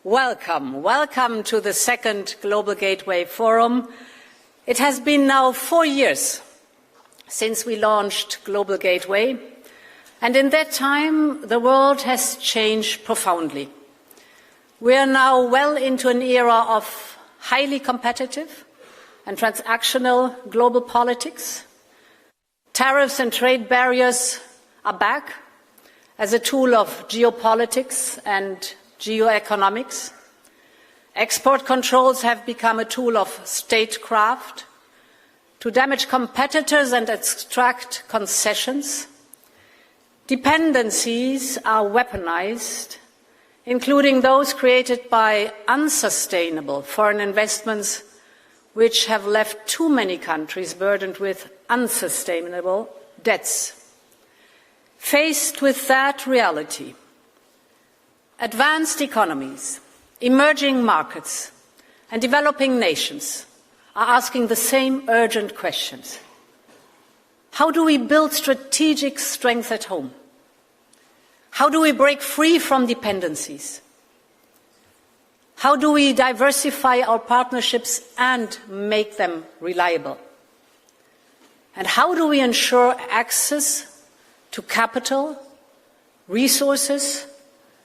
Welcome. Welcome to the second Global Gateway Forum. It has been now 4 years since we launched Global Gateway, and in that time the world has changed profoundly. We are now well into an era of highly competitive and transactional global politics. Tariffs and trade barriers are back as a tool of geopolitics and geoeconomics. Export controls have become a tool of statecraft to damage competitors and extract concessions. Dependencies are weaponized, including those created by unsustainable foreign investments, which have left too many countries burdened with unsustainable debts. Faced with that reality, advanced economies, emerging markets, and developing nations are asking the same urgent questions. How do we build strategic strength at home? How do we break free from dependencies? How do we diversify our partnerships and make them reliable? And how do we ensure access to capital, resources,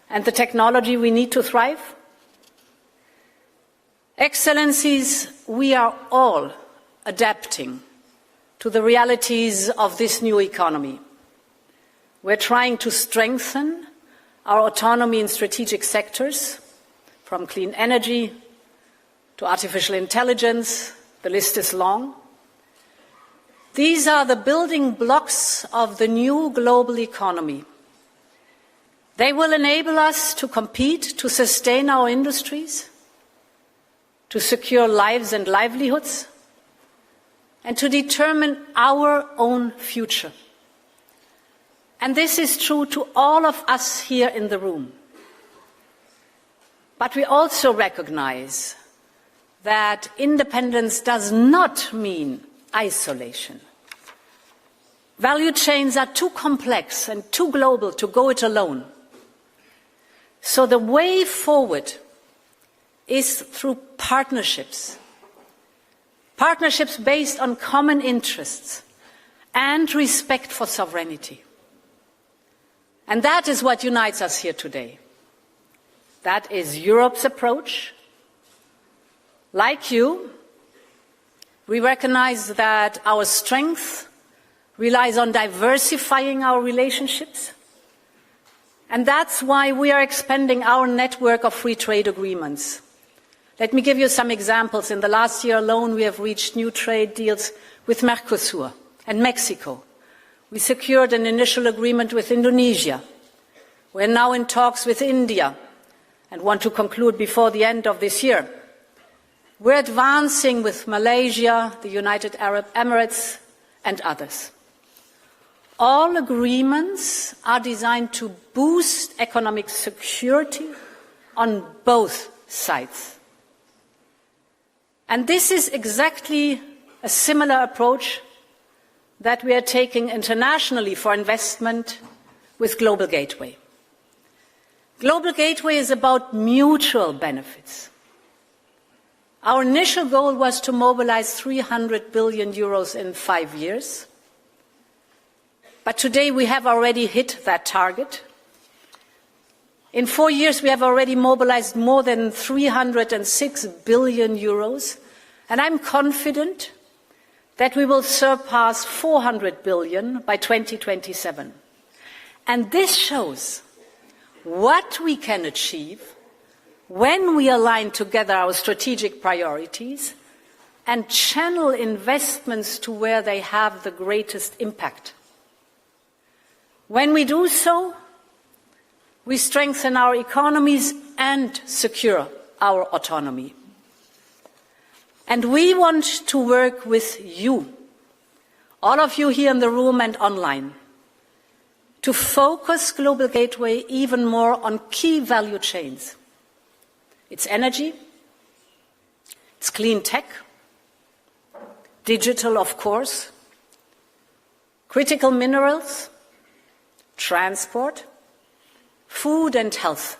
and the technology we need to thrive? Excellencies, we are all adapting to the realities of this new economy. We're trying to strengthen our autonomy in strategic sectors, from clean energy to artificial intelligence. The list is long. These are the building blocks of the new global economy. They will enable us to compete, to sustain our industries, to secure lives and livelihoods, and to determine our own future. And this is true to all of us here in the room. But we also recognize that independence does not mean isolation. Value chains are too complex and too global to go it alone. So the way forward is through partnerships. Partnerships based on common interests and respect for sovereignty. And that is what unites us here today. That is Europe's approach. Like you, we recognize that our strength relies on diversifying our relationships. And that's why we are expanding our network of free trade agreements. Let me give you some examples. In the last year alone, we have reached new trade deals with Mercosur and Mexico. We secured an initial agreement with Indonesia. We're now in talks with India and want to conclude before the end of this year. We're advancing with Malaysia, the United Arab Emirates, and others. All agreements are designed to boost economic security on both sides. And this is exactly a similar approach that we are taking internationally for investment with Global Gateway. Global Gateway is about mutual benefits. Our initial goal was to mobilize 300 billion euros in 5 years. But today we have already hit that target. In 4 years we have already mobilized more than 306 billion euros, and I'm confident that we will surpass 400 billion by 2027. And this shows what we can achieve when we align together our strategic priorities and channel investments to where they have the greatest impact. When we do so, we strengthen our economies and secure our autonomy. And we want to work with you, all of you here in the room and online, to focus Global Gateway even more on key value chains. It's energy, it's clean tech, digital, of course, critical minerals, transport, food and health.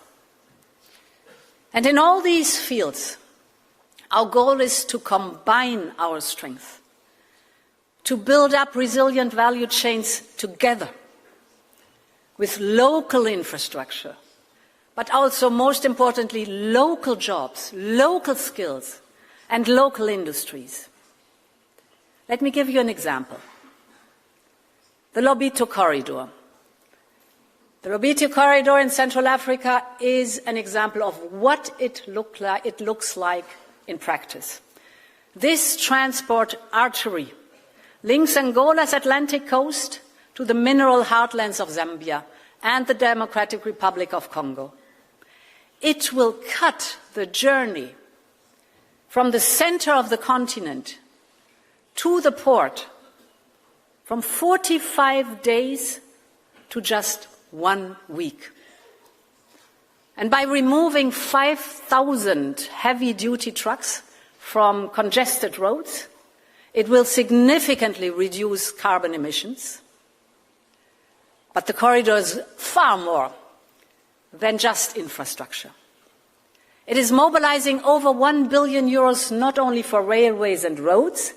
And in all these fields, our goal is to combine our strength, to build up resilient value chains together with local infrastructure, but also, most importantly, local jobs, local skills, and local industries. Let me give you an example. The Lobito Corridor. The Lobito Corridor in Central Africa is an example of what it looks like in practice. This transport artery links Angola's Atlantic coast to the mineral heartlands of Zambia and the Democratic Republic of Congo. It will cut the journey from the center of the continent to the port from 45 days to just 1 week. And by removing 5,000 heavy-duty trucks from congested roads, it will significantly reduce carbon emissions. But the corridor is far more than just infrastructure. It is mobilizing over 1 billion euros not only for railways and roads,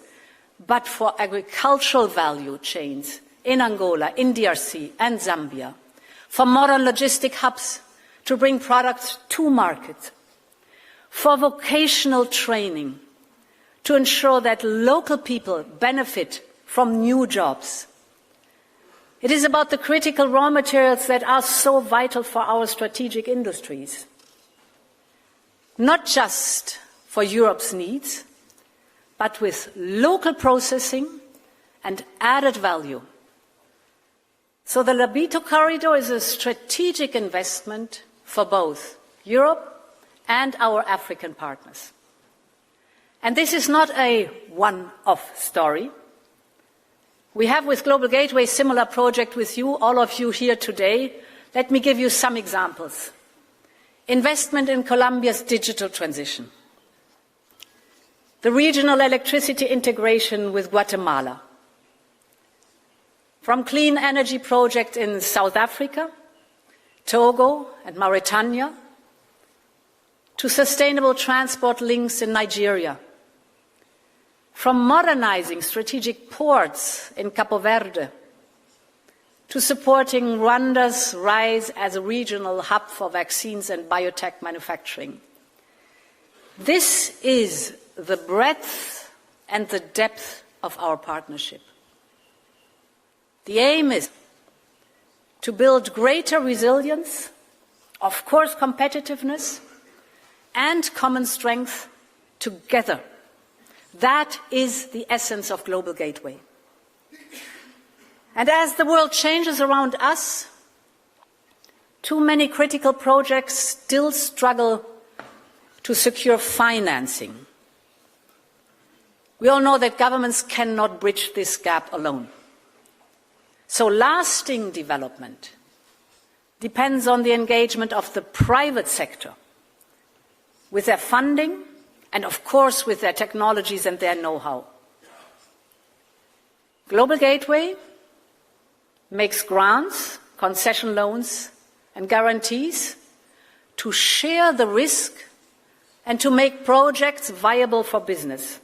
but for agricultural value chains in Angola, in DRC and Zambia, for modern logistic hubs to bring products to market, for vocational training to ensure that local people benefit from new jobs. It is about the critical raw materials that are so vital for our strategic industries, not just for Europe's needs, but with local processing and added value. So the Lobito Corridor is a strategic investment for both Europe and our African partners. And this is not a one-off story. We have with Global Gateway a similar project with you, all of you here today. Let me give you some examples. Investment in Colombia's digital transition. The regional electricity integration with Guatemala. From clean energy projects in South Africa, Togo and Mauritania, to sustainable transport links in Nigeria. From modernizing strategic ports in Cabo Verde to supporting Rwanda's rise as a regional hub for vaccines and biotech manufacturing. This is the breadth and the depth of our partnership. The aim is to build greater resilience, of course competitiveness, and common strength together. That is the essence of Global Gateway. And as the world changes around us, too many critical projects still struggle to secure financing. We all know that governments cannot bridge this gap alone. So lasting development depends on the engagement of the private sector with their funding and, of course, with their technologies and their know-how. Global Gateway makes grants, concession loans, and guarantees to share the risk and to make projects viable for business.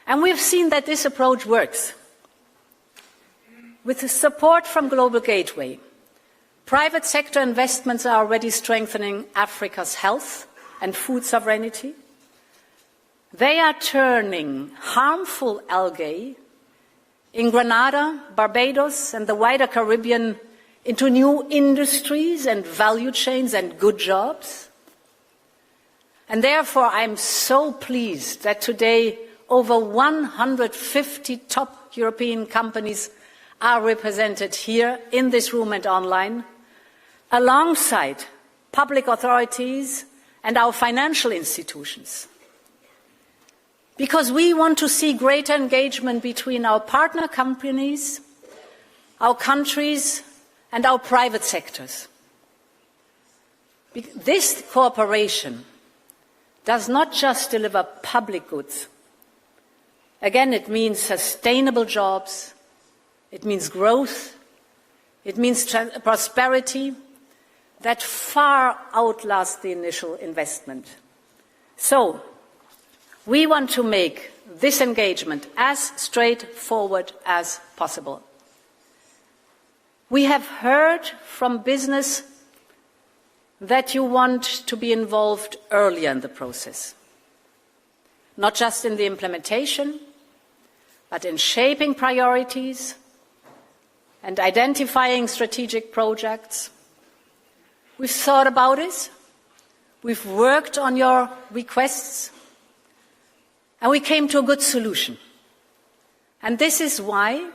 And we've seen that this approach works. With the support from Global Gateway, private sector investments are already strengthening Africa's health and food sovereignty. They are turning harmful algae in Grenada, Barbados, and the wider Caribbean into new industries and value chains and good jobs. And therefore, I'm so pleased that today over 150 top European companies are represented here in this room and online, alongside public authorities and our financial institutions. Because we want to see greater engagement between our partner companies, our countries, and our private sectors. This cooperation does not just deliver public goods. Again, it means sustainable jobs, it means growth, it means prosperity, that far outlast the initial investment. So, we want to make this engagement as straightforward as possible. We have heard from business that you want to be involved earlier in the process, not just in the implementation, but in shaping priorities and identifying strategic projects. We've thought about it, we've worked on your requests, and we came to a good solution. And this is why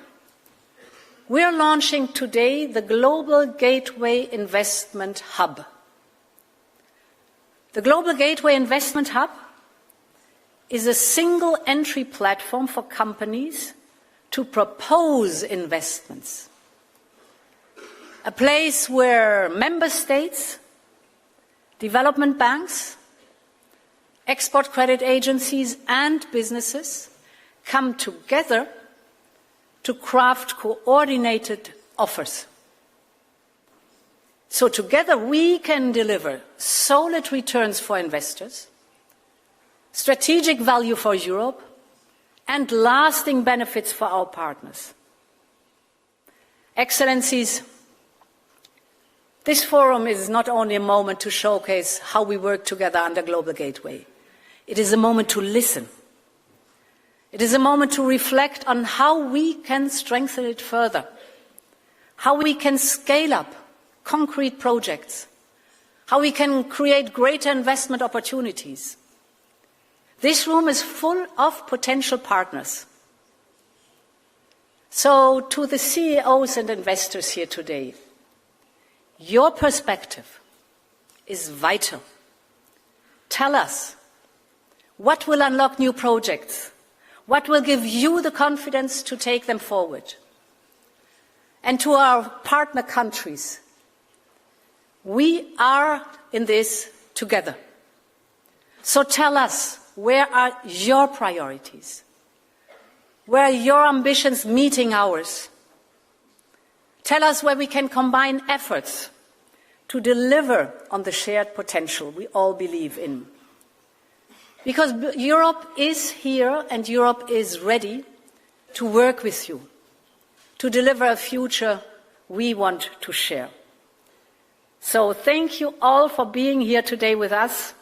we're launching today the Global Gateway Investment Hub. The Global Gateway Investment Hub is a single entry platform for companies to propose investments. A place where member states, development banks, export credit agencies and businesses come together to craft coordinated offers. So together we can deliver solid returns for investors, strategic value for Europe, and lasting benefits for our partners. Excellencies, this forum is not only a moment to showcase how we work together under Global Gateway. It is a moment to listen. It is a moment to reflect on how we can strengthen it further, how we can scale up concrete projects, how we can create greater investment opportunities. This room is full of potential partners. So, to the CEOs and investors here today, your perspective is vital. Tell us, what will unlock new projects? What will give you the confidence to take them forward? And to our partner countries, we are in this together. So tell us, where are your priorities? Where are your ambitions meeting ours? Tell us where we can combine efforts to deliver on the shared potential we all believe in. Because Europe is here and Europe is ready to work with you, to deliver a future we want to share. So thank you all for being here today with us,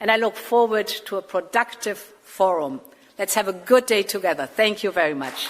and I look forward to a productive forum. Let's have a good day together. Thank you very much.